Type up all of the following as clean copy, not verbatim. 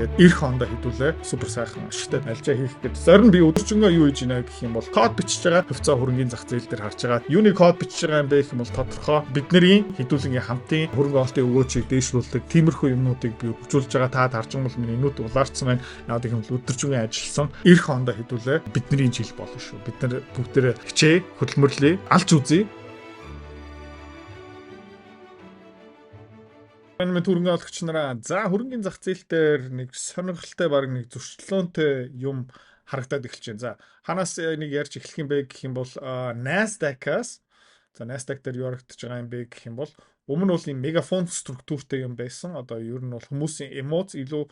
тэгээд эх хондоо хэдүүлээ супер сайхан ашигтай алжаа хийх гэж зарим би өдөржингөө юу хийж байна гэх юм бол код бичиж байгаа хөвцөө хөрөнгөний зах зээл дээр харж байгаа. Юуны код бичиж байгаа юм бэ гэх юм бол тодорхой бидний хэдүүлэнгийн хамтын хөрөнгө оолтын өгөөжийг дээшлүүлдэг тиймэрхүү юмнуудыг би хөгжүүлж байгаа. Та харж байгаа бол миний нүд улаарсан байна. Яагаад гэх юм бол өдөржингөө ажилласан эх хондоо хэдүүлээ бидний жил болно шүү. Бид нар бүгдээ хичээ хөдөлмөрлөе, алж үзье. Энэ хөрөнгө оологч нараа за хөрөнгөний зах зээл дээр нэг сонирхолтой баг нэг зөрчлөөнтэй юм харагдаад эхэлж байна. За ханаас нэг ярьж эхлэх юм бэ гэх юм бол Nasdaq-аас за Nasdaq дээр юу харагдаж байгаа юм бэ гэх юм бол өмнө нь бол ийм мегафон структуртэй юм байсан. Одоо ер нь бол хүмүүсийн эмоц илүү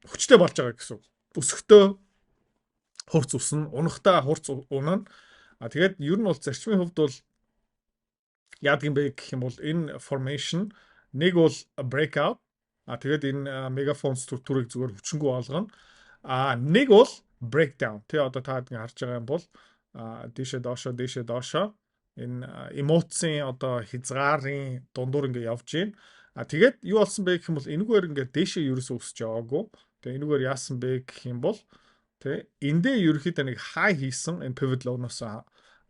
хүчтэй болж байгаа гэсэн үг. Өсөхдөө хурц уснаа, унахтаа хурц унана. Тэгээд ер нь бол зарчмын хувьд бол яадаг юм бэ гэх юм бол энэ formation нэг бол breakout тэгээд энэ мегафон структурыг зүгээр хүчингүй болгоно. Нэг бол breakdown. Тэгээ одоо та харж байгаа юм бол дээшээ доошоо энэ эмоцийн одоо хязгаарын дундуур ингээ явж байна. Тэгээд юу болсон бэ гэх юм бол энэгээр ингээ дээшээ ерөөсөө өсөж яваагүй. Тэгээ энэгээр яасан бэ гэх юм бол тэ эндээ ерөөхдөө нэг high хийсэн энэ pivot low-ноос.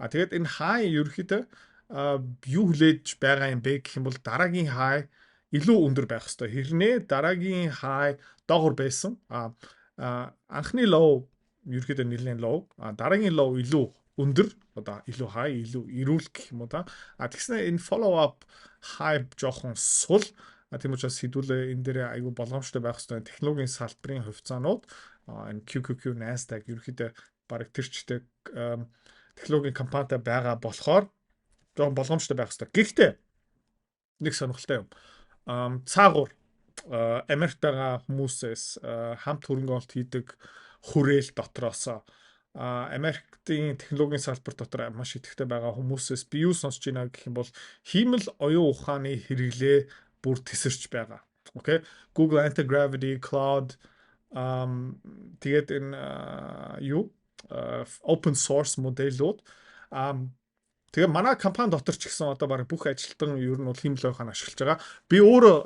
Тэгээд энэ high ерөөхдөө юу хүлээж байгаа юм бэ гэх юм бол дараагийн high илүү өндөр байх ёстой. Хэрнээ дараагийн high доогор байсан. Анхны low ерөөхдөө нэлээд low. Дараагийн low илүү өндөр. Одоо илүү high, илүү эрүүл гэх юм уу та. Тэгснэ энэ follow up high жоохон сул. Тийм учраас хэдүүлээ энэ дээр айгүй боломжтой байх ёстой. Технологийн салбарын хувьцаанууд энэ QQQ Nasdaq ерөөхдөө бараг тэрчтэй технологийн компанитай байгаа болохоор жоохон боломжтой байх ёстой. Гэхдээ нэг сонирхолтой юм. Цаагуур Америкт байгаа хүмүүсээс хамт хөрөнгө оолт хийдэг хүрээл дотроос Америкийн технологийн салбар дотор маш идэвхтэй байгаа хүмүүсээс би юу сонсч байна гэх юм бол хиймэл оюун ухааны хэрэглээ бүр тесэрч байгаа. Окей. Google Anti-Gravity, Cloud тэгээд энэ open source модельүүд тэгээ манай компани дотор ч гэсэн одоо баг бүх ажилтан ер нь бол хиймэл ойхоо ашиглаж байгаа. Би өөрөө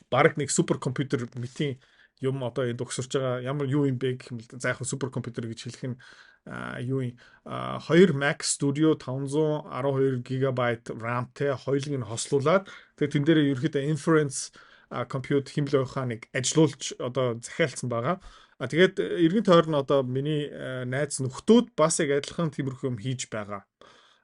баг нэг супер компьютер мэтийн юм одоо энд өгсөрч байгаа. Ямар юу юм бэ гэх юм бол за яг супер компьютер гэж хэлэх нь юу юм 2 Mac Studio 512 GB RAM-тэй хоёулыг нь хослуулад тэгээ тэн дээрээ ерөөхдөө inference compute хиймэл ойхоныг ажилуулж одоо захиалсан байгаа. Тэгээд эргэн тойрон одоо миний найз нөхдүүд бас яг адилхан тиймэрхүү юм хийж байгаа.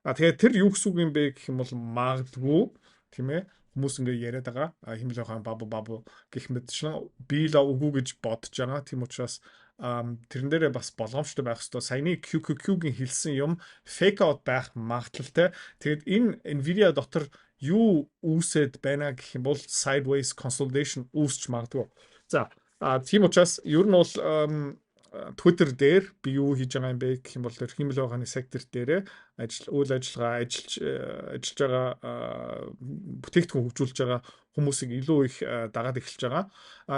Тэгээд тэр юу гэсэн үг юм бэ гэх юм бол магадгүй тийм ээ хүмүүс ингээ яриад байгаа. Хиймэл ойхон бабу гэх мэтчлэн би л үгүй гэж бодож байгаа. Тийм учраас тэрэн дээрээ бас боломжтой байх хэвээр саяны QQQ-гийн хэлсэн юм fake out байх магадлалтай. Тэгээд энэ Nvidia дотор юу үүсэт байна гэх юм бол sideways consolidation үүсч магадгүй. За тийм учраас ер нь бол Twitter дээр би юу хийж байгаа юм бэ гэх юм бол тэр хиймэл ойхоны сектор дээр үйл ажиллагаа ажиллаж байгаа бүтээгдэхүүн хөгжүүлж байгаа хүмүүсийг илүү их дагаад эхэлж байгаа.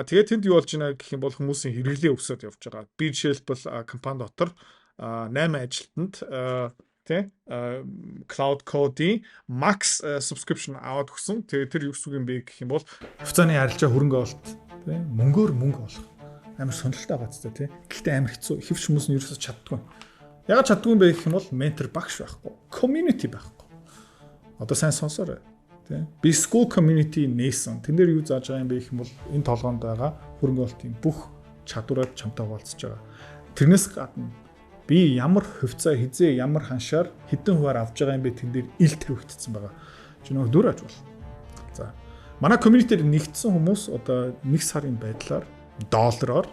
Тэгээд тэнд юу болж байна гэх юм бол хүмүүсийн хэрэглээ өсөд явж байгаа. Би жишээлбэл компани дотор 8 ажилтнанд Cloud Code-ийн Max subscription аваад өгсөн. Тэгээд тэр юу гэсэн юм бэ гэх юм бол хувьцааны арилжаа хөрөнгө оолт мөнгөөр мөнгө олох амар сонирхолтой байгаа ч тийм. Гэхдээ амар хэцүү. Хэвч хүмүүс нь ерөөсөж чаддгүй. Ягаад чаддгүй юм бэ гэх юм бол ментор багш байхгүй. Community байхгүй. Одоо сайн сонсоорой. Тийм. Би school community нээсэн. Тэн дээр юу зааж байгаа юм бэ гэх юм бол энэ толгоонд байгаа хөрөнгө оолтын бүх чадвараар чамтай хуваалцаж байгаа. Тэрнээс гадна би ямар хувьцаа хизээ ямар ханшаар хэдэн хуваар авч байгаа юм бэ тэн дээр ил тавигдсан байгаа. Чи нөгөө дүр аж бол. За. Манай community-д нэгдсэн хүмүүс одоо 1 сарын байдлаар $-оор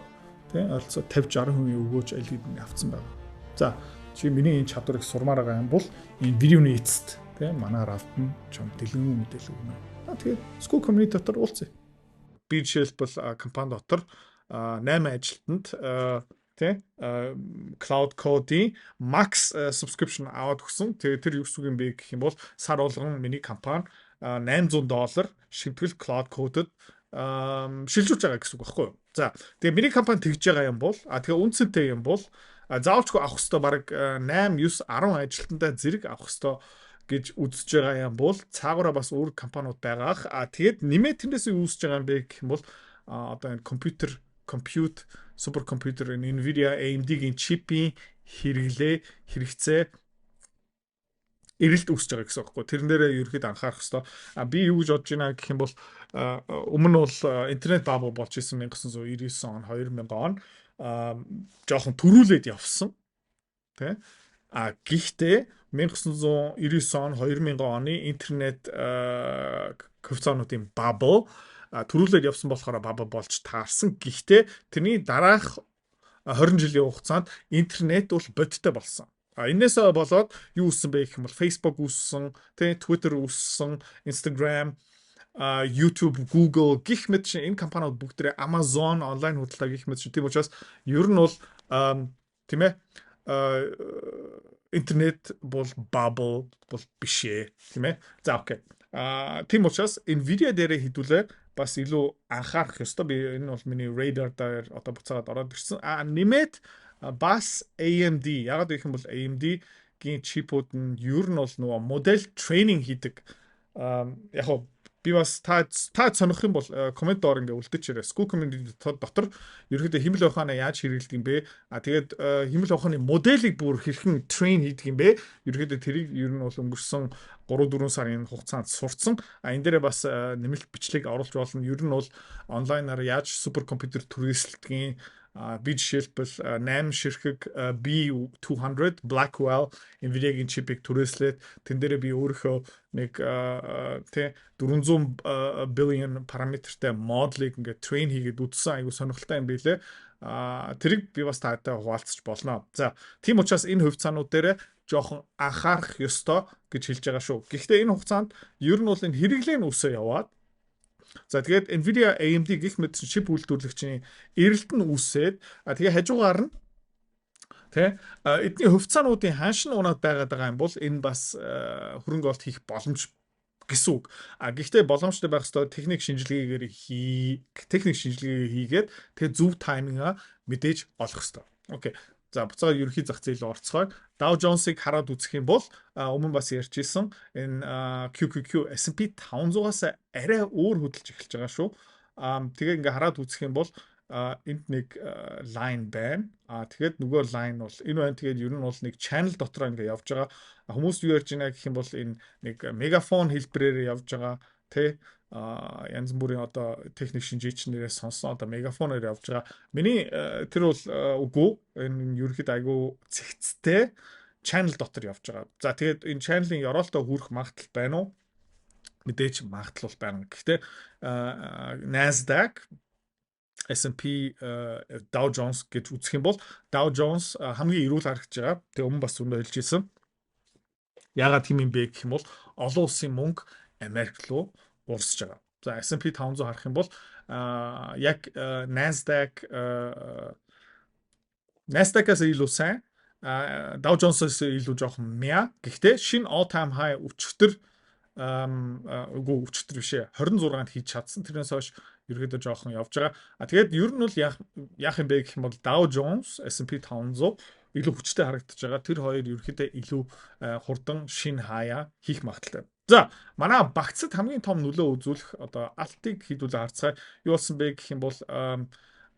тийм ойролцоо 50-60% өгөөж аль хэдийн авцсан байна. За чи миний энэ чадварыг сурмаар байгаа юм бол энэ видеоны эцэст тийм манаар автна чам дэлгэн мэдээлэл өгнө. Тэгээд school community дотор уулзъя. Би жишээлбэл компани дотор 8 ажилтнанд тийм Cloud Code-ийн Max subscription аваад өгсөн. Тэгээд тэр юу гэсэн юм бэ гэх юм бол сар болгон миний компани $800 шивтгэл Cloud Code-д шилжүүлж байгаа гэсэн үг байхгүй юу? За тэгээ миний компани тэгж байгаа юм бол тэгээ үнцэнтэй юм бол заавчгүй авах хэвээр баг 8 9 10 ажилтнаа зэрэг авах хэвээр гэж үзэж байгаа юм бол цаагаараа бас өөр компаниуд байгаах. Тэгээд нэмээд тэрнээс үүсэж байгаа юм бэ гэх юм бол одоо энэ compute супер компьютер Nvidia AMD-гийн чипийн хэрэгцээ эрэлт үүсэж байгаа гэсэн үг. Тэрэн дээрээ ерөөд анхаарах хэрэгтэй. Би юу гэж бодож байна гэх юм бол өмнө бол интернет бабл болж исэн 1999 он 2000 он жоохон төрүүлээд явсан. Тэ? Гэхдээ 1999 он 2000 оны интернет хувьцаануудын бабл төрүүлээд явсан болохоор бабл болж таарсан. Гэхдээ тэрний дараах 20 жилийн хугацаанд интернет бол бодиттой болсон. Энээс болоод юу үүссэн бэ гэх юм бол Facebook үүссэн, Twitter үүссэн, Instagram, YouTube, Google гэх мэт чинь энэ компаниуд бүгдээ Amazon онлайн худалдаа гэх мэт чинь тийм учраас ер нь бол тийм ээ интернет бол bubble бол биш ээ тийм ээ. За окей. Тийм учраас Nvidia дээрээ хідүүлээ бас илүү анхаарах ёстой. Би энэ бол миний radar дээр одоо буцаагаад ороод ирсэн. Нэмээд бас AMD ягаад гэх юм бол AMD-гийн чипүүд нь ер нь бол нөгөө модель трейнинг хийдэг. Яг нь би бас та сонирх юм бол комент доор ингээ үлдээч ярээ. School community дотор ерөөдөө химэл ухаанаа яаж хэрэглэдэг юм бэ? Тэгээд химэл ухааны моделийг бүр хэрхэн трейн хийдэг юм бэ? Ерөөдөө тэрийг ер нь бол өнгөрсөн 3-4 сарын хугацаанд сурцсан. Энэ дээрээ бас нэмэлт бичлэг оруулж болно. Ер нь бол онлайнаар яаж супер компьютер түрээсэлдгийг би жишээлбэл 8 ширхэг B200 Blackwell Nvidia-гийн чипийг түрээслээд тэн дээрээ би өөрийнхөө нэг 400 billion параметртай моделийг ингээд трейн хийгээд үтсэн айгу сонирхолтой юм билээ. Тэрийг би бас таатай хуваалцаж болно. За, тийм учраас энэ хувьцаанууд дээр жоохон анхаарах ёстой гэж хэлж байгаа шүү. Гэхдээ энэ хугацаанд ер нь бол энэ хэрэглээ нь өсөө яваад за тэгээд Nvidia AMD гэх мэт чип үйлдвэрлэгчийн эрэлт нь үүсээд тэгээ хажуугаар нь эдний хувьцаануудын ханшин унаад байгаад байгаа юм бол энэ бас хөрөнгө оруулалт хийх боломж гэсэн үг. Гэхдээ боломжтой байх ёстой техник шинжилгээгээр хийгээд тэгээ зөв тайминга мэдээж олох ёстой. Окей. За буцаад ерөнхий зах зээл орцгоо. Dow Jones-ыг хараад үзэх юм бол өмнө бас ярьжсэн энэ QQQ S&P 500-аас арай өөр хөдөлж эхэлж байгаа шүү. Тэгээ ингээ хараад үзэх юм бол энд нэг line байна. Тэгээд нөгөө line бол энэ байна. Тэгээд ер нь бол нэг channel дотор ингээ явж байгаа. Хүмүүс юу ярьж байна гэх юм бол энэ нэг мегафон хэлбэрээр явж байгаа. Янз бүрийн одоо техник шинжээчнэрээс сонсон одоо мегафоноор явж байгаа. Миний тэр бол үгүй энэ ерөөд айгу цэгцтэй channel дотор явж байгаа. За тэгээд энэ channel-ын ёроолтой хүрэх магадлал байна уу? Мэдээж магадлал байна. Гэхдээ Nasdaq, S&P, Dow Jones гэж үзэх юм бол Dow Jones хамгийн эрүүл харагдаж байгаа. Тэгээ өмнө бас өнөө хэлж ирсэн. Яагаад тийм юм бэ гэх юм бол олон улсын мөнгө Америк руу урсж байгаа. За S&P 500 харах юм бол яг Nasdaq-аас илүү сайн, Dow Jones-аас илүү жоохон мяа. Гэхдээ шинэ all time high өчигдөр өчигдөр биш ээ 26-нд хийж чадсан. Тэрнээс хойш ерөөдөө жоохон явж байгаа. Тэгээд ер нь бол яах юм бэ гэх юм бол Dow Jones, S&P 500 илүү хүчтэй харагдаж байгаа. Тэр хоёр ерөөдөө илүү хурдан шинэ хаяа хийх магадaltaй. За, манай багцад хамгийн том нөлөө үзүүлэх одоо алтыг хийдүүлээ харцгаая. Юу болсон бэ гэх юм бол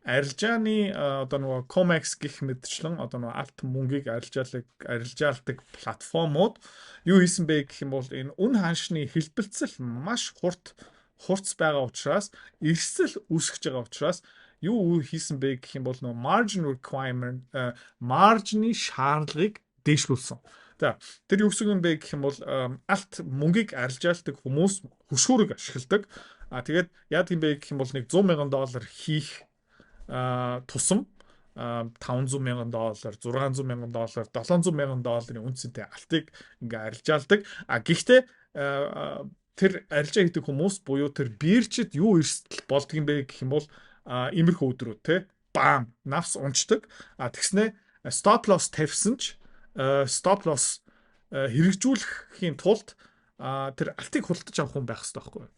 арилжааны одоо нөгөө Comex гэх мэтчлэн одоо нөгөө алт мөнгийг арилжаалдаг платформуд юу хийсэн бэ гэх юм бол энэ үн ханшны хэлбэлцэл маш хурц байгаа учраас эрсдэл үүсгэж байгаа учраас юу хийсэн бэ гэх юм бол нөгөө margin requirement маржны шаардлагыг дээшлүүлсэн. За тэр юу гэсэн юм бэ гэх юм бол алт мөнгийг арилжаалдаг хүмүүс хөшүүрийг ашигладаг. Тэгээд яа гэм бэ гэх юм бол нэг $100,000 хийх тусам $500,000, $600,000, $700,000 үнцэнтэй алтыг ингээ арилжаалдаг. Гэхдээ тэр арилжаа хийдэг хүмүүс буюу тэр биржид юу эрсдэл болдго юм бэ гэх юм бол иймэрхүү өдрүүд те бам навс унцдаг. Тэгснэ stop loss тавьсан ч stop loss хэрэгжүүлэхийн тулд тэр алтыг худалдаж авах хүн байх хэрэгтэй байхгүй юу?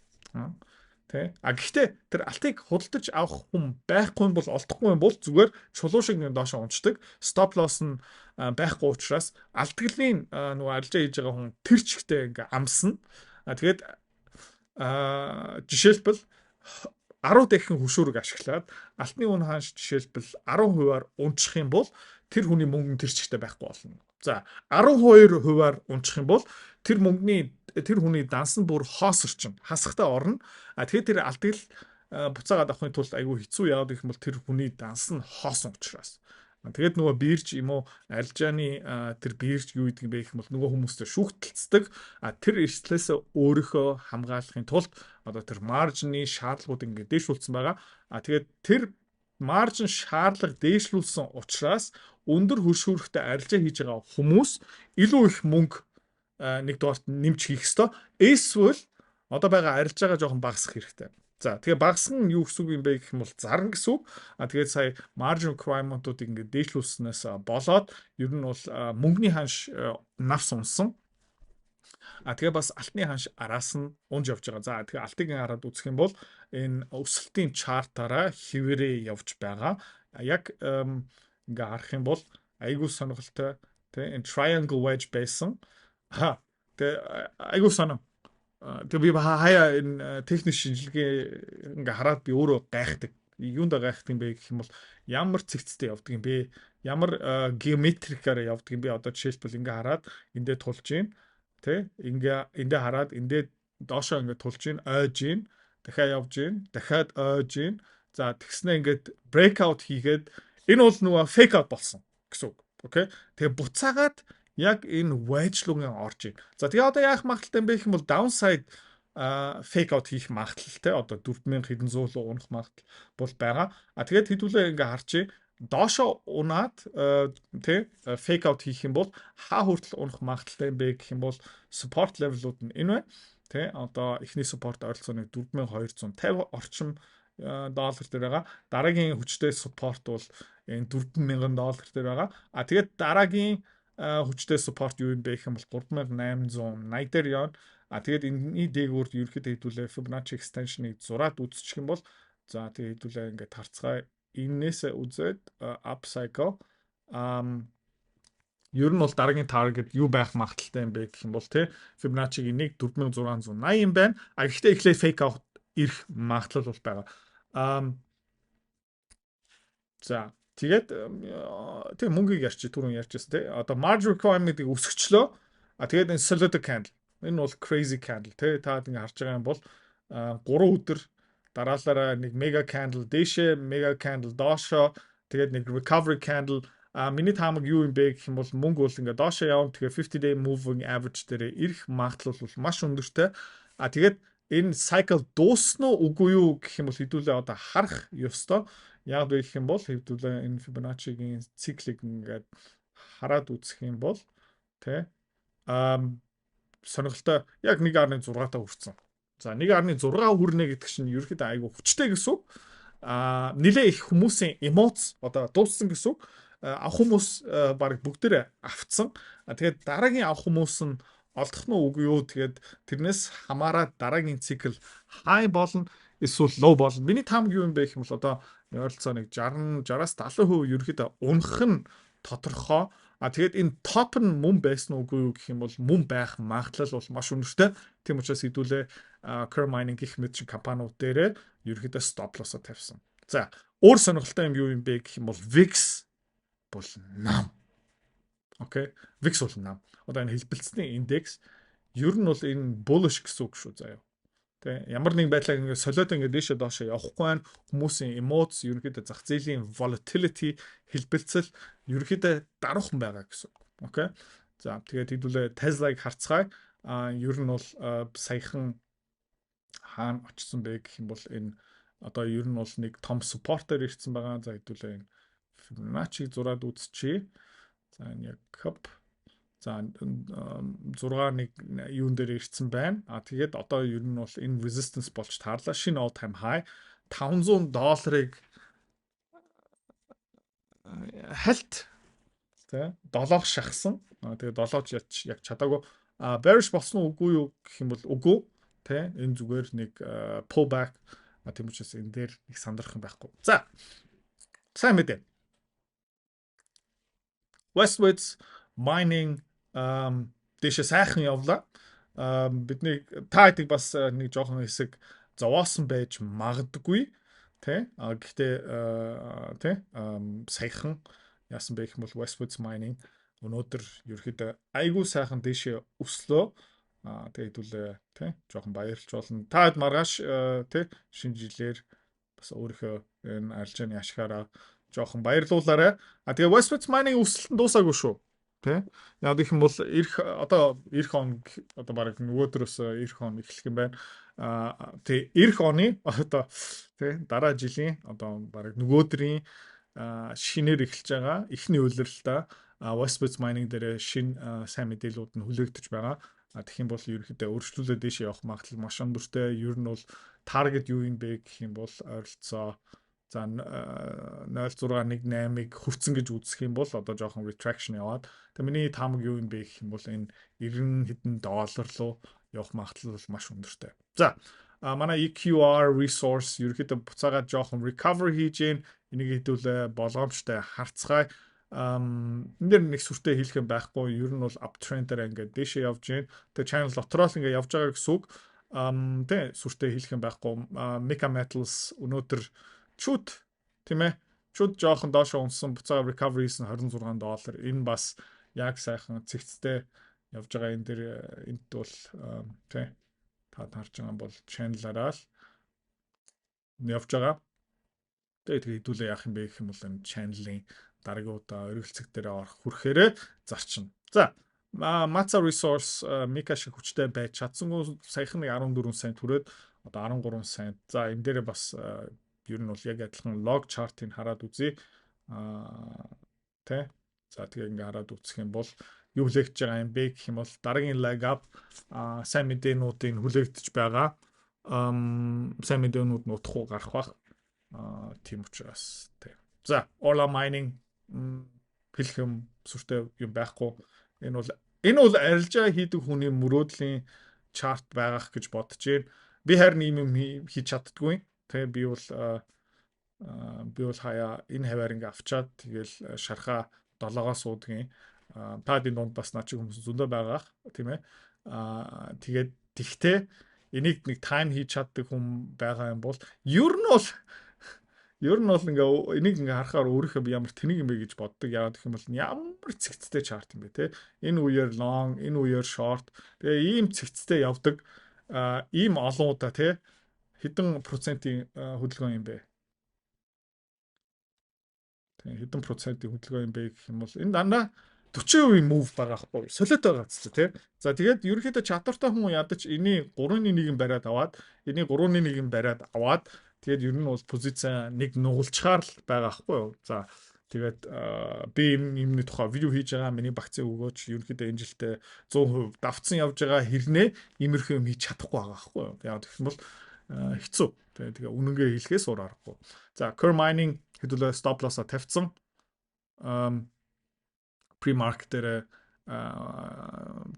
Тэ. Гэхдээ тэр алтыг худалдаж авах хүн байхгүй бол олдохгүй бол зүгээр чулуу шиг нэг доошо унцдаг. Stop loss нь байхгүй учраас алдгалын нөгөө арилжаа хийж байгаа хүн тэр чигтээ ингээ амсна. Тэгээд жишээлбэл 10 дахин хөшүүрэг ашиглаад алтны үн ханш жишээлбэл 10%-аар унчих юм бол тэр хүний мөнгө тэр чигтээ байхгүй болно. За 12%-аар унчих юм бол тэр хүний данс нь бүр хоос орчин хасахтаа орно. Тэгэхээр тэр алдыг буцаагаад авахын тулд айгүй хэцүү яагаад гэх юм бол тэр хүний данс нь хоосон учраас. Тэгээд нөгөө биерж юм уу арилжааны тэр биерж юу гэдэг юм бэ гэх юм бол нөгөө хүмүүстэй шүүхтэлцдэг. Тэр эрсдлээс өөрийнхөө хамгаалахын тулд одоо тэр маржны шаардлагууд ингээд дээшлүүлсэн байгаа. Тэгээд тэр маржин шаардлага дээшлүүлсэн учраас өндөр хөшүүрэгтэй арилжаа хийж байгаа хүмүүс илүү их мөнгө нэгдүгээрт нэмж хийх ёстой. Эсвэл одоо байгаа арилжаагаа жоохон багасгах хэрэгтэй. За тэгээ багасгах нь юу гэсэн үг юм бэ гэх юм бол зарна гэсэн үг. Тэгээд сая margin requirement-уудыг ингээд дээшлүүлснээс болоод ер нь бол мөнгөний ханш навс унсан. Тэгээ бас алтны ханш араас нь унж явж байгаа. За тэгээ алтыг хараад үзэх юм бол энэ өсөлтийн чартаараа хэвээрээ явж байгаа. Яг ингээ харах юм бол айгүй сонирхолтой энэ triangle wedge байсан. Тэгээ айгүй сонирхолтой. Тэгээ би хаяа энэ техник шинжилгээ ингээ хараад би өөрөө гайхдаг. Юунд гайхдаг юм бэ гэх юм бол ямар цэгцтэй явдаг юм бэ? Ямар геометрикаар явдаг юм бэ? Одоо жишээлбэл ингээ хараад эндээ тулж гин, тэ? Эндээ хараад эндээ доошоо ингээ тулж гин, ойж гин, дахиад явж гин, дахиад ойж гин. За тэгснэ ингээд breakout хийгээд энэ бол нөгөө fake out болсон гэсэн үг. Окей? Тэгээ буцаагаад яг энэ wedge руугаа орж ийн. За тэгээ одоо яах магадaltaй юм бэ гэх юм бол downside fake out хийх магадaltaй одоо 4000 хэдэн зуул унах магадлал бол байгаа. Тэгээд хэдүүлээ ингээ харчээ доошо унаад тий fake out хийх юм бол хаа хүртэл унах магадaltaй юм бэ гэх юм бол support level-ууд нь энэ байна. Тий одоо эхний support ойролцоогоо 4250 орчим доллар дээр байгаа. Дараагийн хүчтэй support бол энэ 4000 доллар дээр байгаа. Тэгээд дараагийн хүчтэй support юу юм бэ гэх юм бол 3880 дээр явна. Тэгээд энэний дээгүүрд ерөөхдөө хэдүүлээ Fibonacci extension-ыг зураад үзчих юм бол за тэгээд хэдүүлээ ингээд харцгаа энээсээ үзээд up cycle ер нь бол дараагийн target юу байх магадaltaй юм бэ гэх юм бол тий Fibonacci-гийн 4680 юм байна. Гэхдээ эхлээд fake out ирэх магадлал бол байгаа. За тэгээд тэг мөнгийг ярьчих түрүүн ярьжсэн тий. Одоо margin requirement-ыг өсгөчлөө. Тэгээд энэ solid candle. Энэ бол crazy candle тий. Та ингэ харж байгаа юм бол 3 өдөр дараалалаа нэг mega candle дээшээ, mega candle доошоо, тэгээд нэг recovery candle миний таамаг юу юм бэ гэх юм бол мөнгө бол ингээ доошоо явна. Тэгэхээр 50 day moving average дээр ирэх магадлал бол маш өндөртэй. Тэгээд энэ cycle дуусна уу үгүй юу гэх юм бол хэдүүлээ одоо харах ёстой. Яг вэ гэх юм бол хэвдүүлээ энэ Fibonacci-гийн циклийг ингээд хараад үзэх юм бол тэ сонирхолтой яг 1.6-таа хүрсэн. За 1.6 хүрнэ гэдэг чинь ерөөхдөө айгүй хүчтэй гэсэн үг. Нилээ их хүмүүсийн эмоц одоо дууссан гэсэн үг. Авах хүмүүс баг бүгдээрээ автсан. Тэгээд дараагийн авах хүмүүс нь олдох нь үгүй юу. Тэгээд тэрнээс хамаараад дараагийн цикл high болно эсвэл low болно. Миний таамаг юу юм бэ гэх юм бол одоо ойролцоо нэг 60-60-аас 70% ерөөхдөө унах нь тодорхой. Тэгээд энэ топ нь мөн байсан үгүй юу гэх юм бол мөн байх магадлал бол маш өнөртэй. Тийм учраас хэдүүлээ curve mining гэх мэт чинь компаниуд дээрээ ерөөхдөө stop loss-о тавьсан. За өөр сонирхолтой юм юу юм бэ гэх юм бол VIX бол нам. Окей. VIX бол нам. Одоо энэ хэлбэлцсний индекс ер нь бол энэ bullish гэсэн үг шүү заяа. Тэ ямар нэг байдлаар ингэ солиод ингэ дээшээ доошоо явахгүй байна. Хүмүүсийн эмоц ерөнхийдөө зах зээлийн volatility хэлбэлцэл ерөнхийдөө даруухан байгаа гэсэн үг. Окей. За тэгээд хэдүүлээ Tesla-г харцгаая. Ер нь бол саяхан хаана очсон бэ гэх юм бол энэ одоо ер нь бол нэг том supporter ирсэн байгаа. За хэдүүлээ энэ Fibonacci зураад үзчихье. За энэ яг cup за 6 нэг юун дээр ирсэн байна. Тэгээд одоо ер нь бол энэ resistance болж таарлаа. Шинэ all time high $500 хальт тий 7-ох шахсан. Тэгээд 7-ч яг чадаагүй bearish болсон уу үгүй юу гэх юм бол үгүй тий энэ зүгээр нэг pullback тийм учраас энэ дээр их сандрах юм байхгүй. За сайн мэдээ. Westwoods mining дэше сайхан явлаа. Бидний та хэдийг бас нэг жоохон хэсэг зовоосон байж магадгүй тий. Гэхдээ тий саяхан яасан бэ гэх юм бол Westwood Mining өнөөдөр ерөөхдөө айгүй сайхан дэшээ өслөө. Тэгээ хэдүүлээ тий жоохон баярлж болно. Таад маргааш тий шинэ жилээр бас өөрийнхөө энэ арилжааны ашгаараа жоохон баярлуулаарай. Тэгээ Westwood Mining өсөлт нь дуусаагүй шүү. Тэ. Яг гэх юм бол эх он одоо баг нөгөөдрөөс эх он эхлэх юм байна. Тэ эх оны одоо тэ дараа жилийн одоо баг нөгөөдрийн шинээр эхэлж байгаа эхний улирлаа Westwood Mining дээр шинэ сайн мэдээллүүд нь хүлээгдэж байгаа. Тэгэх юм бол ерөөхдөө өөрчлөлтөө дэше явах магадлал маш өндөртэй. Ер нь бол таргет юу юм бэ гэх юм бол ойролцоо за 0.618-ыг хүрсэн гэж үзэх юм бол одоо жоохон retraction яваад тэгээ миний таамаг юу юм бэ гэх юм бол энэ 90 хэдэн доллар руу явах магадлал бол маш өндөртэй. За манай EQR resource ерөөхдөө буцаагаад жоохон recovery хийж гин энийг хэдүүлээ болгоомжтой харцгаая. Энэ дэр нэг сүртэй хэлэх юм байхгүй. Ер нь бол uptrend-ээр ингээд дэшээ явж гин. Тэгээ channel дотроос ингээд явж байгаа гэсэн үг. Тэ сүртэй хэлэх юм байхгүй. Mega Metals өнөөдөр чуд тийм ээ чуд жоохон доошо унсан буцаага recoveries нь $26. Энэ бас яг сайхан цэгцтэй явж байгаа энэ дэр энэд бол тий та харж байгаа бол channel-аараа л явж байгаа. Тэгээд хэдүүлээ яах юм бэ гэх юм бол энэ channel-ийн дараагийн удаа өргөлцөг дээр орох хүрэхээрээ зарчна. За Matza Resource Mika шиг хүчтэй байж чадсангүй саяхан 14 цент хүрээд одоо 13 цент. За энэ дээрээ бас ер нь бол яг адилхан log chart-ыг хараад үзье. Тэ. За тэгээ ингээ хараад үзэх юм бол юу хүлээгдэж байгаа юм бэ гэх юм бол дараагийн leg up сайн мэдээнүүдийн хүлээгдэж байгаа. Сайн мэдээнүүд нь утахгүй гарах бах. Тийм учраас тэг. За Orla Mining хэлэх юм сүртэй юм байхгүй. Энэ бол арилжаа хийдэг хүний мөрөөдлийн чарт байгаах гэж бодож байна. Би харин ийм юм хийж чаддгүй. Тэ би бол хаяа энэ хаваар ингээ авчаад тэгэл шархаа 7-оос суудгийн таадын донд бас наа чи хүмүүс зөндөө байгаах тийм ээ. Тэгээд тэгтээ энийг нэг тайм хийж чаддаг хүн байгаа юм бол ер нь бол ингээ энийг ингээ харахаар өөрийнхөө ямар тэнийг юм бэ гэж боддог. Яагаад гэх юм бол ямар цэгцтэй чарт юм бэ те. Энэ үеэр long, энэ үеэр short. Тэгээ ийм цэгцтэй явдаг ийм олон удаа те хэдэн процентын хөдөлгөөн юм бэ? Тэгээ хэдэн процентын хөдөлгөөн юм бэ гэх юм бол энэ дандаа 40% move байгаа хгүй. Солиот байгаа ч тий. За тэгээд ерөнхийдөө чадвартай хүн ядаж энийг 3-1 бариад аваад энийг 3-1 бариад аваад тэгээд ер нь бол позиц нэг нугалчгаар л байгаа хгүй юу. За тэгээд би юмны тухай видео хийж байгаа миний багцын өгөөч ерөнхийдөө энэ жилдээ 100% давцсан явж байгаа хэрнээ иймэрхүү юм хийж чадахгүй байгаа хгүй юу. Яг гэх юм бол хэцүү. Тэгээ үнэнгээ хэлэхээс уур аргагүй. За Core Mining хэдүүлээ stop loss-а тавьсан. Pre-market дээр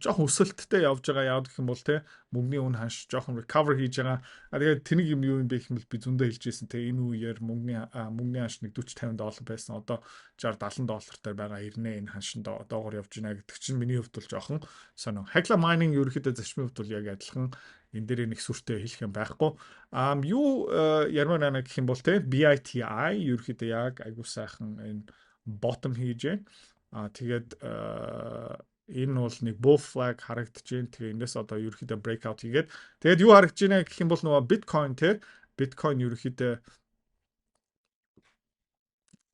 жоохон өсөлттэй явж байгаа яа гэх юм бол те мөнгөний үн ханш жоохон recover хийж байгаа. Тэгээд тэнийг юм юу юм бэ гэх юм бол би зөндөө хэлж ирсэн те энэ үеэр мөнгөний ханш нэг $40-50 байсан. Одоо $60-70 байгаа ирнэ энэ ханш доогоор явж байна гэдэг чинь миний хувьд бол жоохон сонио. Hagla Mining ерөөхдөө зарчмын хувьд бол яг адилхан энэ дээр нэг сүртэй хэлэх юм байхгүй. Юу ярмаар байна гэх юм бол те BITI ерөөхдөө яг айгуу сайхан энэ bottom хийж байна. Тэгээд энэ бол нэг bull flag харагдаж байна. Тэгээ эндээс одоо ерөөхдөө breakout хийгээд тэгээд юу харагдаж байна гэх юм бол нөгөө Bitcoin те Bitcoin ерөөхдөө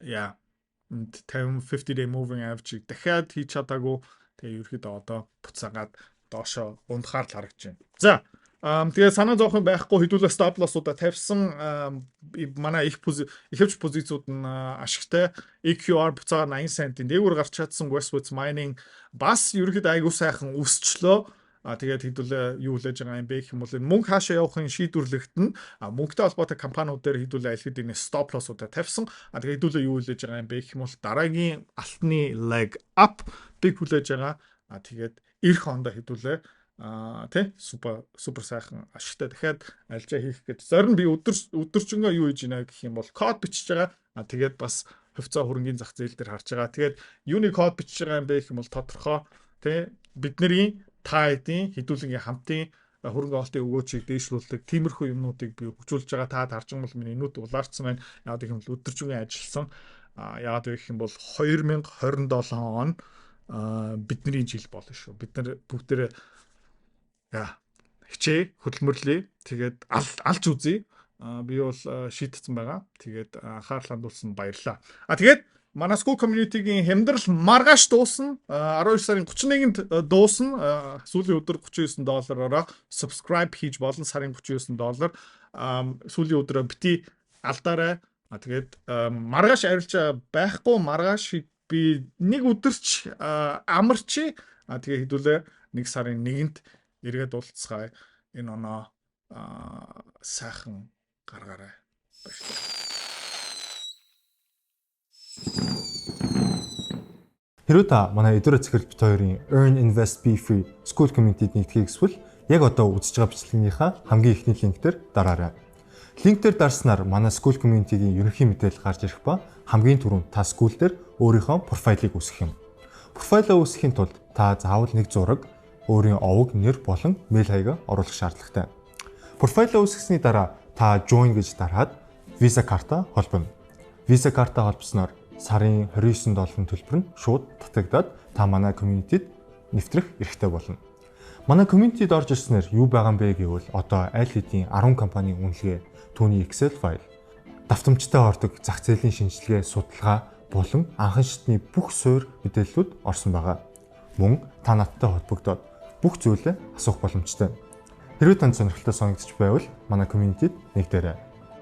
50 day moving average дахиад хийж чадаагүй. Тэгээ ерөөхдөө одоо буцаагаад доошоо ундахаар л харагдаж байна. За тэгээ санаа зовох юм байхгүй хэдүүлээ stop loss-уудаа тавьсан манай ихэвч позициуд нь ашигтай EQR буцаага 80 центийн дээгүүр гарч чадсан Westwood Mining бас ерөөхдөө айгуу сайхан өсчлөө. Тэгээд хэдүүлээ юу хүлээж байгаа юм бэ гэх юм бол мөнгө хаашаа явахын шийдвэрлэгт нь мөнгөтэй холбоотой компаниуд дээр хэдүүлээ аль хэдийн stop loss-уудаа тавьсан. Тэгээд хэдүүлээ юу хүлээж байгаа юм бэ гэх юм бол дараагийн алтны leg up биг хүлээж байгаа. Тэгээд эх хондоо хэдүүлээ тий супер сайхан ашигтай дахиад альжаа хийх гэж зорин би өдөржингөө юу хийж байна гэх юм бол код бичиж байгаа. Тэгээд бас хувьцаа хөрөнгийн зах зээл дээр харж байгаа. Тэгээд юуны код бичиж байгаа юм бэ гэх юм бол тодорхой тий бидний та хэдийн хэдүүлэнгийн хамтын хөрөнгө оолтын өгөөчийг дээшлүүлдэг тиймэрхүү юмнуудыг би хөгжүүлж байгаа. Та харж байгаа бол миний нүд улаарсан байна. Яагаад гэх юм бол өдөржингөө ажилласан. Яагаад гэх юм бол 2027 он бидний жил болно шүү. Бид нар бүгдээ хичээ хөдөлмөрлөе. Тэгээд алж үзье. Би бол шийдсэн байгаа. Тэгээд анхаарал хандуулсан баярлалаа. Тэгээд манай school community-гийн хямдрал маргааш дуусна. 12 сарын 31-нд дуусна. Сүүлийн өдөр $39-ороо subscribe хийж болно. Сарын $39. Сүүлийн өдрөө бити алдаарай. Тэгээд маргааш арилж байхгүй. Маргааш би нэг өдөрч амарч. Тэгээ хэдүүлээ 1 сарын 1-нд эргээд уулзцгаая. Энэ оноо сайхан гаргаарай. Баярлалаа. Хэрвээ та манай эдгээр цэцэрлэг бит хоёрын Earn Invest Be Free School Community-д нэгдэхийг хүсвэл яг одоо үзэж байгаа бичлэгийнхаа хамгийн ихний линк дээр дараарай. Линк дээр дарснаар манай School Community-гийн ерөнхий мэдээлэл гарч ирэх ба хамгийн түрүүнд та school дээр өөрийнхөө профайлыг үүсгэх юм. Профайлаа үүсгэхийн тулд та заавал нэг зураг, өөрийн овог, нэр болон мэйл хаягаа оруулах шаардлагатай. Профайлаа үүсгэсний дараа та join гэж дараад Visa карта холбоно. Visa карта холбосноор сарын $29 төлбөр нь шууд татагдаад та манай community-д нэвтрэх эрхтэй болно. Манай community-д орж ирснээр юу байгаа юм бэ гэвэл одоо аль хэдийн 10 компанийн үнэлгээ, түүний Excel файл, давтамжтай ордог зах зээлийн шинжилгээ, судалгаа болон анхан шатны бүх суурь мэдээллүүд орсон байгаа. Мөн та надтай холбогдоод бүх зүйлээ асуух боломжтой. Хэрвээ танд сонирхолтой санагдчих байвал манай community-д нэгдээрэй.